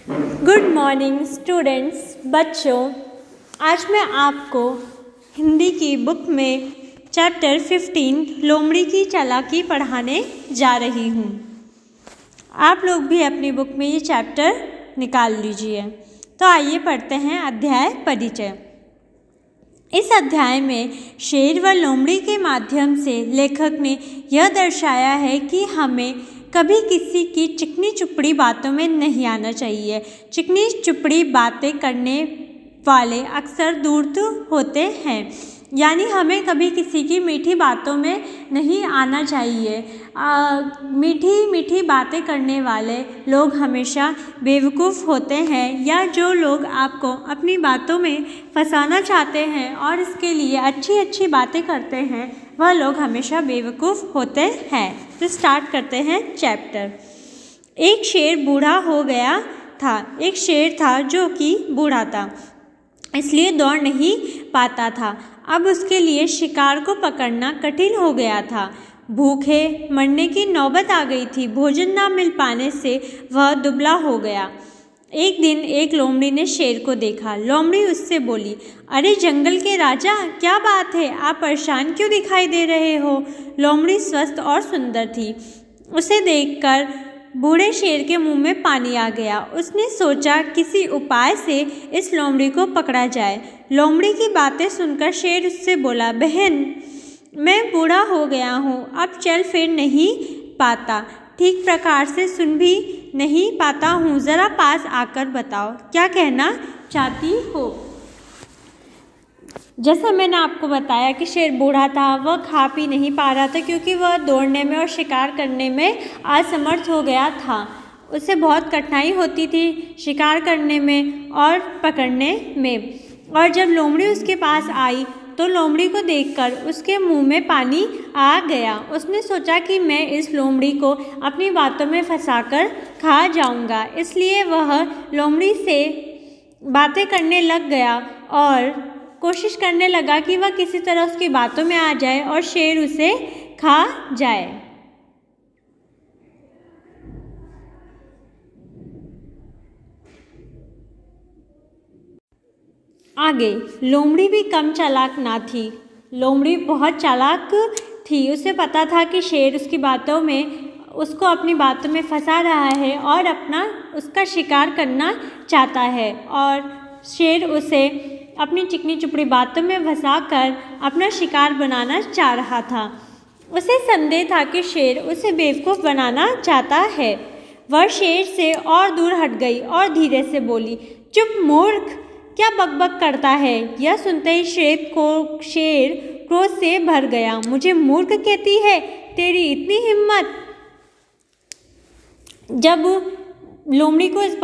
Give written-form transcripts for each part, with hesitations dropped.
Good morning students, बच्चों। आज मैं आपको हिंदी की बुक में चैप्टर 15 लोमड़ी की चालाकी पढ़ाने जा रही हूँ। आप लोग भी अपनी बुक में ये चैप्टर निकाल लीजिए। तो आइए पढ़ते हैं अध्याय परिचय। इस अध्याय में शेर व लोमड़ी के माध्यम से लेखक ने यह दर्शाया है कि हमें कभी किसी की चिकनी चुपड़ी बातों में नहीं आना चाहिए। चिकनी चुपड़ी बातें करने वाले अक्सर धूर्त होते हैं, यानी हमें कभी किसी की मीठी बातों में नहीं आना चाहिए। मीठी मीठी बातें करने वाले लोग हमेशा बेवकूफ़ होते हैं, या जो लोग आपको अपनी बातों में फंसाना चाहते हैं और इसके लिए अच्छी अच्छी बातें करते हैं, वह लोग हमेशा बेवकूफ़ होते हैं। तो स्टार्ट करते हैं चैप्टर। एक शेर बूढ़ा हो गया था। एक शेर था जो कि बूढ़ा था, इसलिए दौड़ नहीं पाता था। अब उसके लिए शिकार को पकड़ना कठिन हो गया था। भूखे मरने की नौबत आ गई थी। भोजन ना मिल पाने से वह दुबला हो गया। एक दिन एक लोमड़ी ने शेर को देखा। लोमड़ी उससे बोली, अरे जंगल के राजा, क्या बात है? आप परेशान क्यों दिखाई दे रहे हो? लोमड़ी स्वस्थ और सुंदर थी। उसे देखकर बूढ़े शेर के मुंह में पानी आ गया। उसने सोचा किसी उपाय से इस लोमड़ी को पकड़ा जाए। लोमड़ी की बातें सुनकर शेर उससे बोला, बहन, मैं बूढ़ा हो गया हूँ, अब चल फिर नहीं पाता, ठीक प्रकार से सुन भी नहीं पाता हूँ। ज़रा पास आकर बताओ, क्या कहना चाहती हो? जैसा मैंने आपको बताया कि शेर बूढ़ा था, वह खा पी नहीं पा रहा था क्योंकि वह दौड़ने में और शिकार करने में असमर्थ हो गया था। उसे बहुत कठिनाई होती थी शिकार करने में और पकड़ने में। और जब लोमड़ी उसके पास आई तो लोमड़ी को देखकर उसके मुंह में पानी आ गया। उसने सोचा कि मैं इस लोमड़ी को अपनी बातों में फंसाकर खा जाऊंगा, इसलिए वह लोमड़ी से बातें करने लग गया और कोशिश करने लगा कि वह किसी तरह उसकी बातों में आ जाए और शेर उसे खा जाए। आगे लोमड़ी भी कम चालाक ना थी। लोमड़ी बहुत चालाक थी। उसे पता था कि शेर उसकी बातों में उसको अपनी बातों में फंसा रहा है और उसका शिकार करना चाहता है, और शेर उसे अपनी चिकनी चुपड़ी बातों में फंसाकर अपना शिकार बनाना चाह रहा था। उसे संदेह था कि शेर उसे बेवकूफ़ बनाना चाहता है। वह शेर से और दूर हट गई और धीरे से बोली, चुप मूर्ख, क्या बकबक करता है? यह सुनते ही शेर क्रोध से भर गया। मुझे मूर्ख कहती है? तेरी इतनी हिम्मत! जब लोमड़ी को इस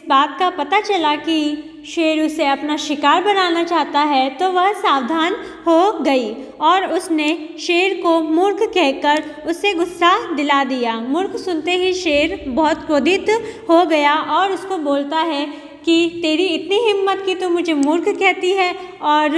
बात का पता चला कि शेर उसे अपना शिकार बनाना चाहता है, तो वह सावधान हो गई और उसने शेर को मूर्ख कहकर उससे गुस्सा दिला दिया। मूर्ख सुनते ही शेर बहुत क्रोधित हो गया और उसको बोलता है कि तेरी इतनी हिम्मत कि तू मुझे मूर्ख कहती है। और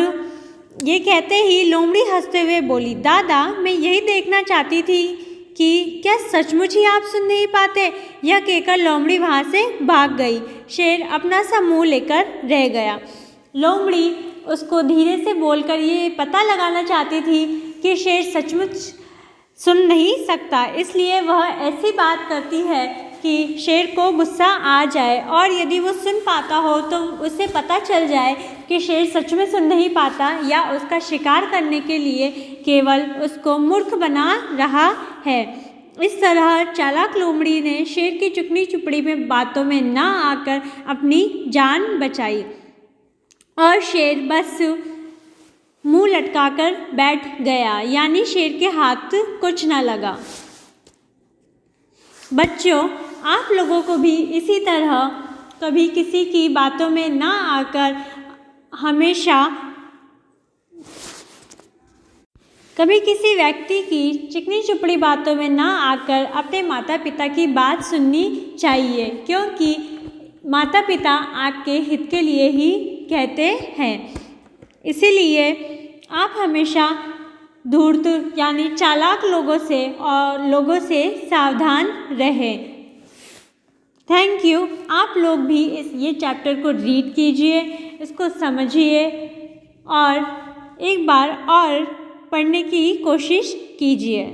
ये कहते ही लोमड़ी हंसते हुए बोली, दादा, मैं यही देखना चाहती थी कि क्या सचमुच ही आप सुन नहीं पाते? यह कहकर लोमड़ी वहाँ से भाग गई। शेर अपना सा मुंह लेकर रह गया। लोमड़ी उसको धीरे से बोलकर ये पता लगाना चाहती थी कि शेर सचमुच सुन नहीं सकता, इसलिए वह ऐसी बात करती है कि शेर को गुस्सा आ जाए, और यदि वो सुन पाता हो तो उसे पता चल जाए कि शेर सच में सुन नहीं पाता या उसका शिकार करने के लिए केवल उसको मूर्ख बना रहा है। इस तरह चालाक लोमड़ी ने शेर की चिकनी चुपड़ी में बातों में ना आकर अपनी जान बचाई, और शेर बस मुंह लटकाकर बैठ गया, यानी शेर के हाथ कुछ ना लगा। बच्चों, आप लोगों को भी इसी तरह कभी किसी की बातों में ना आकर हमेशा कभी किसी व्यक्ति की चिकनी चुपड़ी बातों में ना आकर अपने माता पिता की बात सुननी चाहिए, क्योंकि माता पिता आपके हित के लिए ही कहते हैं। इसीलिए आप हमेशा धूर्त यानी चालाक लोगों से सावधान रहें। Thank you. आप लोग भी ये चैप्टर को रीड कीजिए, इसको समझिए और एक बार और पढ़ने की कोशिश कीजिए।